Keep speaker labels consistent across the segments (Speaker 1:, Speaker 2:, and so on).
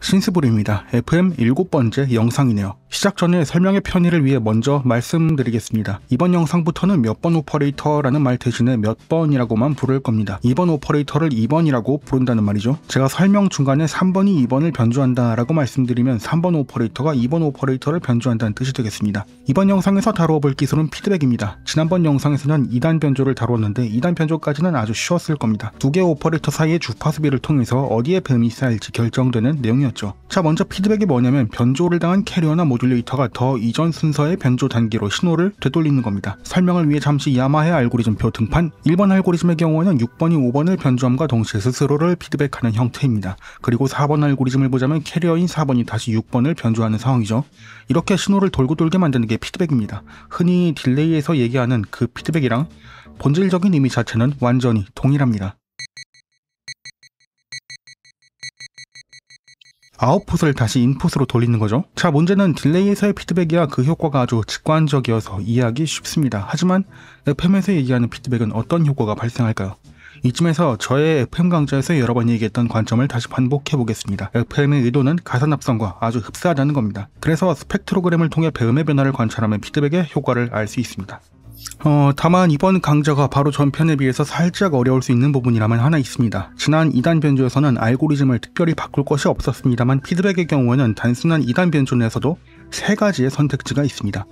Speaker 1: 신스부르입니다. FM 7번째 영상이네요. 시작 전에 설명의 편의를 위해 먼저 말씀드리겠습니다. 이번 영상부터는 몇 번 오퍼레이터라는 말 대신에 몇 번이라고만 부를 겁니다. 2번 오퍼레이터를 2번이라고 부른다는 말이죠. 제가 설명 중간에 3번이 2번을 변조한다 라고 말씀드리면 3번 오퍼레이터가 2번 오퍼레이터를 변조한다는 뜻이 되겠습니다. 이번 영상에서 다루어 볼 기술은 피드백입니다. 지난번 영상에서는 2단 변조를 다루었는데 2단 변조까지는 아주 쉬웠을 겁니다. 두 개의 오퍼레이터 사이의 주파수비를 통해서 어디에 뱀이 쌓일지 결정되는 내용이었죠. 자, 먼저 피드백이 뭐냐면 변조를 당한 캐리어나 모듈레이터가 더 이전 순서의 변조 단계로 신호를 되돌리는 겁니다. 설명을 위해 잠시 야마하의 알고리즘표 등판. 1번 알고리즘의 경우에는 6번이 5번을 변조함과 동시에 스스로를 피드백하는 형태입니다. 그리고 4번 알고리즘을 보자면 캐리어인 4번이 다시 6번을 변조하는 상황이죠. 이렇게 신호를 돌고 돌게 만드는 게 피드백입니다. 흔히 딜레이에서 얘기하는 그 피드백이랑 본질적인 의미 자체는 완전히 동일합니다. 아웃풋을 다시 인풋으로 돌리는 거죠. 자, 문제는 딜레이에서의 피드백이야 그 효과가 아주 직관적이어서 이해하기 쉽습니다. 하지만 FM에서 얘기하는 피드백은 어떤 효과가 발생할까요? 이쯤에서 저의 FM 강좌에서 여러 번 얘기했던 관점을 다시 반복해 보겠습니다. FM의 의도는 가산합성과 아주 흡사하다는 겁니다. 그래서 스펙트로그램을 통해 배음의 변화를 관찰하면 피드백의 효과를 알 수 있습니다. 다만 이번 강좌가 바로 전편에 비해서 살짝 어려울 수 있는 부분이라면 하나 있습니다. 지난 2단 변조에서는 알고리즘을 특별히 바꿀 것이 없었습니다만 피드백의 경우에는 단순한 2단 변조 내에서도 3가지의 선택지가 있습니다.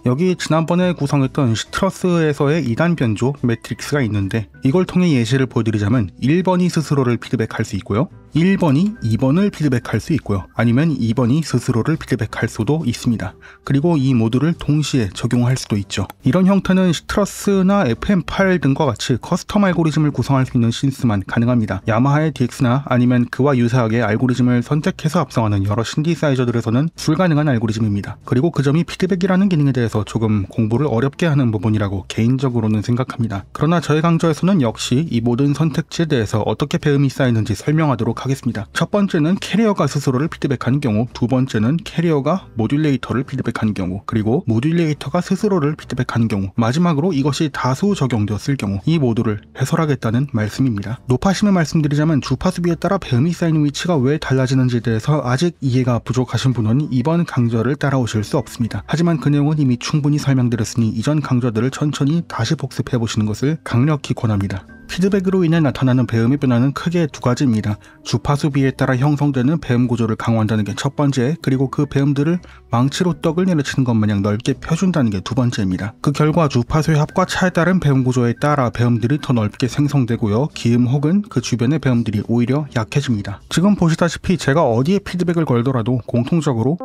Speaker 1: 여기 지난번에 구성했던 시트러스에서의 2단 변조 매트릭스가 있는데 이걸 통해 예시를 보여드리자면 1번이 스스로를 피드백할 수 있고요. 1번이 2번을 피드백할 수 있고요. 아니면 2번이 스스로를 피드백할 수도 있습니다. 그리고 이 모두를 동시에 적용할 수도 있죠. 이런 형태는 시트러스나 FM8 등과 같이 커스텀 알고리즘을 구성할 수 있는 신스만 가능합니다. 야마하의 DX나 아니면 그와 유사하게 알고리즘을 선택해서 합성하는 여러 신디사이저들에서는 불가능한 알고리즘입니다. 그리고 그 점이 피드백이라는 기능에 대해서 조금 공부를 어렵게 하는 부분이라고 개인적으로는 생각합니다. 그러나 저의 강좌에서는 역시 이 모든 선택지에 대해서 어떻게 배음이 쌓이는지 설명하도록 하겠습니다. 첫 번째는 캐리어가 스스로를 피드백하는 경우, 두 번째는 캐리어가 모듈레이터를 피드백하는 경우, 그리고 모듈레이터가 스스로를 피드백하는 경우, 마지막으로 이것이 다수 적용되었을 경우 이 모두를 해설하겠다는 말씀입니다. 높아심을 말씀드리자면 주파수비에 따라 배음이 쌓이는 위치가 왜 달라지는지에 대해서 아직 이해가 부족하신 분은 이번 강좌를 따라오실 수 없습니다. 하지만 그 내용은 이미 충분히 설명드렸으니 이전 강좌들을 천천히 다시 복습해 보시는 것을 강력히 권합니다. 피드백으로 인해 나타나는 배음의 변화는 크게 두 가지입니다. 주파수비에 따라 형성되는 배음 구조를 강화한다는 게 첫 번째, 그리고 그 배음들을 망치로 떡을 내려치는 것 마냥 넓게 펴준다는 게 두 번째입니다. 그 결과 주파수의 합과 차에 따른 배음 구조에 따라 배음들이 더 넓게 생성되고요. 기음 혹은 그 주변의 배음들이 오히려 약해집니다. 지금 보시다시피 제가 어디에 피드백을 걸더라도 공통적으로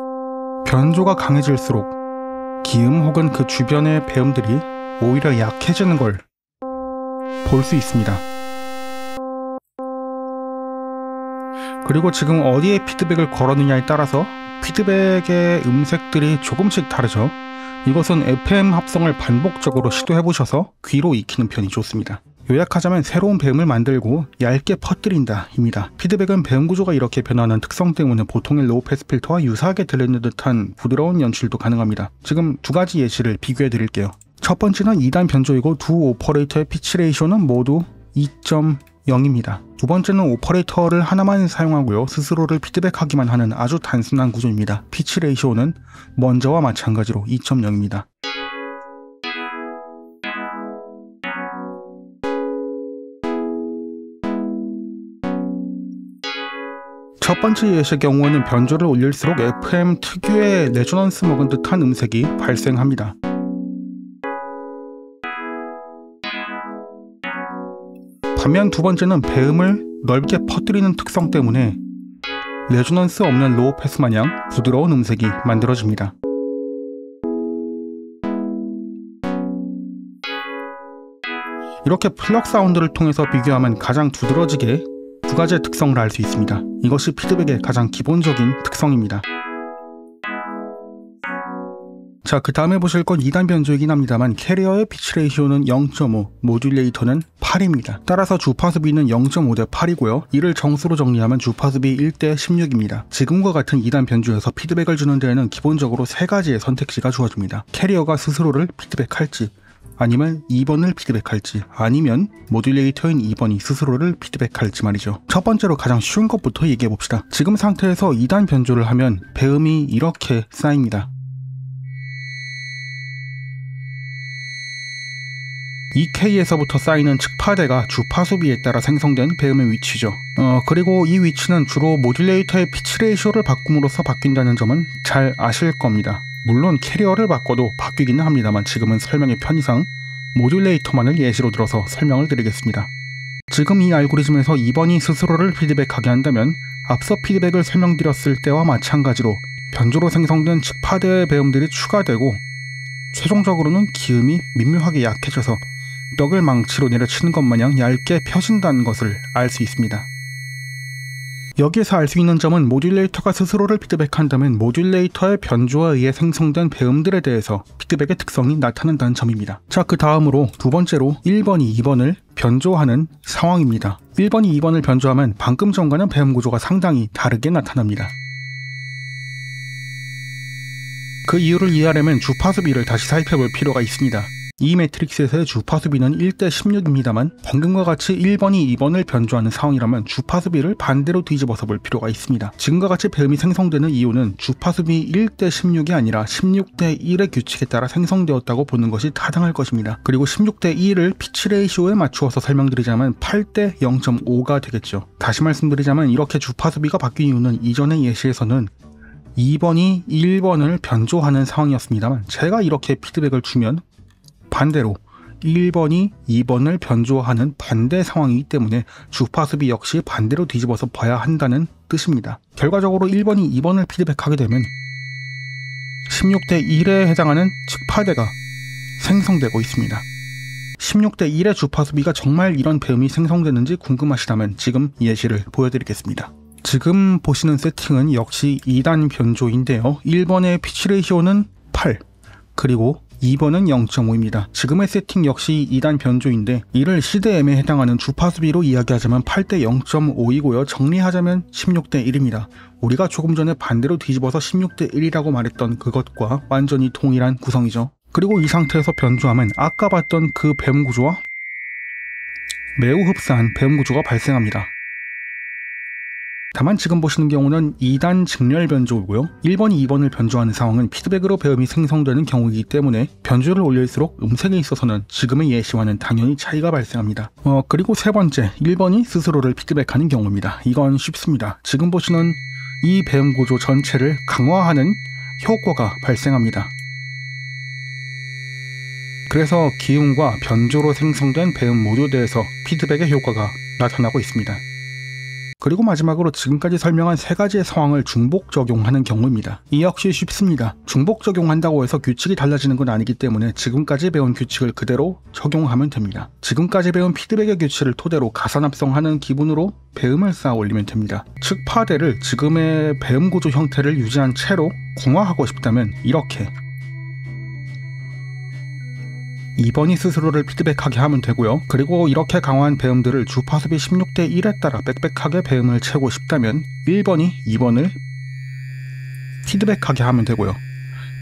Speaker 1: 변조가 강해질수록 기음 혹은 그 주변의 배음들이 오히려 약해지는 걸 볼 수 있습니다. 그리고 지금 어디에 피드백을 걸었느냐에 따라서 피드백의 음색들이 조금씩 다르죠. 이것은 FM 합성을 반복적으로 시도해보셔서 귀로 익히는 편이 좋습니다. 요약하자면 새로운 배음을 만들고 얇게 퍼뜨린다 입니다. 피드백은 배음 구조가 이렇게 변하는 특성 때문에 보통의 로우 패스 필터와 유사하게 들리는 듯한 부드러운 연출도 가능합니다. 지금 두 가지 예시를 비교해 드릴게요. 첫 번째는 2단 변조이고 두 오퍼레이터의 피치 레이쇼는 모두 2.0입니다. 두 번째는 오퍼레이터를 하나만 사용하고요. 스스로를 피드백하기만 하는 아주 단순한 구조입니다. 피치 레이쇼는 먼저와 마찬가지로 2.0입니다. 첫 번째 예시의 경우에는 변조를 올릴수록 FM 특유의 레조넌스 먹은 듯한 음색이 발생합니다. 반면 두 번째는 배음을 넓게 퍼뜨리는 특성 때문에 레조넌스 없는 로우 패스 마냥 부드러운 음색이 만들어집니다. 이렇게 플럭 사운드를 통해서 비교하면 가장 두드러지게 두 가지의 특성을 알 수 있습니다. 이것이 피드백의 가장 기본적인 특성입니다. 자, 그 다음에 보실 건 2단 변조이긴 합니다만 캐리어의 피치 레이쇼는 0.5, 모듈레이터는 8입니다. 따라서 주파수비는 0.5 대 8이고요. 이를 정수로 정리하면 주파수비 1대 16입니다. 지금과 같은 2단 변조에서 피드백을 주는 데에는 기본적으로 3가지의 선택지가 주어집니다. 캐리어가 스스로를 피드백할지, 아니면 2번을 피드백할지, 아니면 모듈레이터인 2번이 스스로를 피드백할지 말이죠. 첫 번째로 가장 쉬운 것부터 얘기해봅시다. 지금 상태에서 2단 변조를 하면 배음이 이렇게 쌓입니다. EK에서부터 쌓이는 측파대가 주파수비에 따라 생성된 배음의 위치죠. 그리고 이 위치는 주로 모듈레이터의 피치 레이쇼를 바꿈으로써 바뀐다는 점은 잘 아실 겁니다. 물론 캐리어를 바꿔도 바뀌기는 합니다만 지금은 설명의 편의상 모듈레이터만을 예시로 들어서 설명을 드리겠습니다. 지금 이 알고리즘에서 2번이 스스로를 피드백하게 한다면 앞서 피드백을 설명드렸을 때와 마찬가지로 변조로 생성된 측파대의 배음들이 추가되고 최종적으로는 기음이 미묘하게 약해져서 떡을 망치로 내려치는 것 마냥 얇게 펴진다는 것을 알 수 있습니다. 여기에서 알 수 있는 점은 모듈레이터가 스스로를 피드백한다면 모듈레이터의 변조에 의해 생성된 배음들에 대해서 피드백의 특성이 나타난다는 점입니다. 자, 그 다음으로 두 번째로 1번이 2번을 변조하는 상황입니다. 1번이 2번을 변조하면 방금 전과는 배음 구조가 상당히 다르게 나타납니다. 그 이유를 이해하려면 주파수비를 다시 살펴볼 필요가 있습니다. 이 매트릭스에서의 주파수비는 1대 16입니다만 방금과 같이 1번이 2번을 변조하는 상황이라면 주파수비를 반대로 뒤집어서 볼 필요가 있습니다. 지금과 같이 배음이 생성되는 이유는 주파수비 1대 16이 아니라 16대 1의 규칙에 따라 생성되었다고 보는 것이 타당할 것입니다. 그리고 16대 1을 피치 레이쇼에 맞추어서 설명드리자면 8대 0.5가 되겠죠. 다시 말씀드리자면 이렇게 주파수비가 바뀐 이유는 이전의 예시에서는 2번이 1번을 변조하는 상황이었습니다만 제가 이렇게 피드백을 주면 반대로 1번이 2번을 변조하는 반대 상황이기 때문에 주파수비 역시 반대로 뒤집어서 봐야 한다는 뜻입니다. 결과적으로 1번이 2번을 피드백하게 되면 16대 1에 해당하는 측파대가 생성되고 있습니다. 16대 1의 주파수비가 정말 이런 배음이 생성되는지 궁금하시다면 지금 예시를 보여드리겠습니다. 지금 보시는 세팅은 역시 2단 변조인데요. 1번의 피치 레이쇼는 8, 그리고 2번은 0.5입니다. 지금의 세팅 역시 2단 변조인데 이를 CDM에 해당하는 주파수비로 이야기하자면 8대 0.5이고요. 정리하자면 16대 1입니다. 우리가 조금 전에 반대로 뒤집어서 16대 1이라고 말했던 그것과 완전히 동일한 구성이죠. 그리고 이 상태에서 변조하면 아까 봤던 그 배음 구조와 매우 흡사한 배음 구조가 발생합니다. 다만 지금 보시는 경우는 2단 직렬 변조고요. 1번이 2번을 변조하는 상황은 피드백으로 배음이 생성되는 경우이기 때문에 변조를 올릴수록 음색에 있어서는 지금의 예시와는 당연히 차이가 발생합니다. 그리고 세 번째, 1번이 스스로를 피드백하는 경우입니다. 이건 쉽습니다. 지금 보시는 이 배음 구조 전체를 강화하는 효과가 발생합니다. 그래서 기음과 변조로 생성된 배음 모두에서 피드백의 효과가 나타나고 있습니다. 그리고 마지막으로 지금까지 설명한 세 가지의 상황을 중복 적용하는 경우입니다. 이 역시 쉽습니다. 중복 적용한다고 해서 규칙이 달라지는 건 아니기 때문에 지금까지 배운 규칙을 그대로 적용하면 됩니다. 지금까지 배운 피드백의 규칙을 토대로 가산합성하는 기분으로 배음을 쌓아 올리면 됩니다. 측파대를 지금의 배음 구조 형태를 유지한 채로 공화하고 싶다면 이렇게 2번이 스스로를 피드백하게 하면 되고요. 그리고 이렇게 강화한 배음들을 주파수비 16대 1에 따라 빽빽하게 배음을 채우고 싶다면 1번이 2번을 피드백하게 하면 되고요.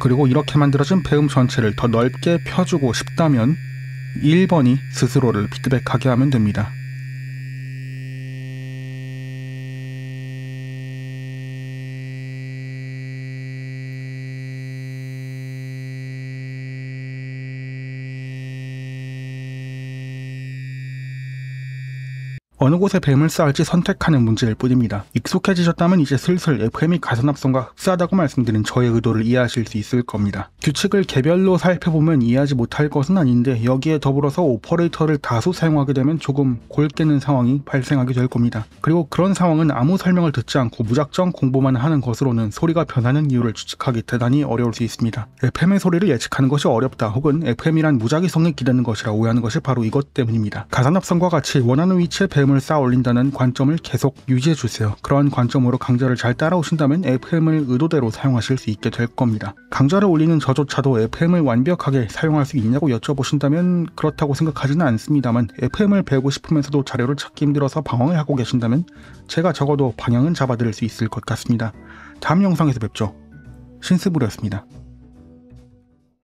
Speaker 1: 그리고 이렇게 만들어진 배음 전체를 더 넓게 펴주고 싶다면 1번이 스스로를 피드백하게 하면 됩니다. 어느 곳에 배음을 쌓을지 선택하는 문제일 뿐입니다. 익숙해지셨다면 이제 슬슬 FM이 가산합성과 흡사하다고 말씀드린 저의 의도를 이해하실 수 있을 겁니다. 규칙을 개별로 살펴보면 이해하지 못할 것은 아닌데 여기에 더불어서 오퍼레이터를 다수 사용하게 되면 조금 골 깨는 상황이 발생하게 될 겁니다. 그리고 그런 상황은 아무 설명을 듣지 않고 무작정 공부만 하는 것으로는 소리가 변하는 이유를 추측하기 대단히 어려울 수 있습니다. FM의 소리를 예측하는 것이 어렵다 혹은 FM이란 무작위성에 기대는 것이라 오해하는 것이 바로 이것 때문입니다. 가산합성과 같이 원하는 위치에 배음을 쌓아 올린다는 관점을 계속 유지해주세요. 그러한 관점으로 강좌를 잘 따라오신다면 FM을 의도대로 사용하실 수 있게 될 겁니다. 강좌를 올리는 저조차도 FM을 완벽하게 사용할 수 있냐고 여쭤보신다면 그렇다고 생각하지는 않습니다만 FM을 배우고 싶으면서도 자료를 찾기 힘들어서 방황을 하고 계신다면 제가 적어도 방향은 잡아드릴 수 있을 것 같습니다. 다음 영상에서 뵙죠. 신스부르였습니다.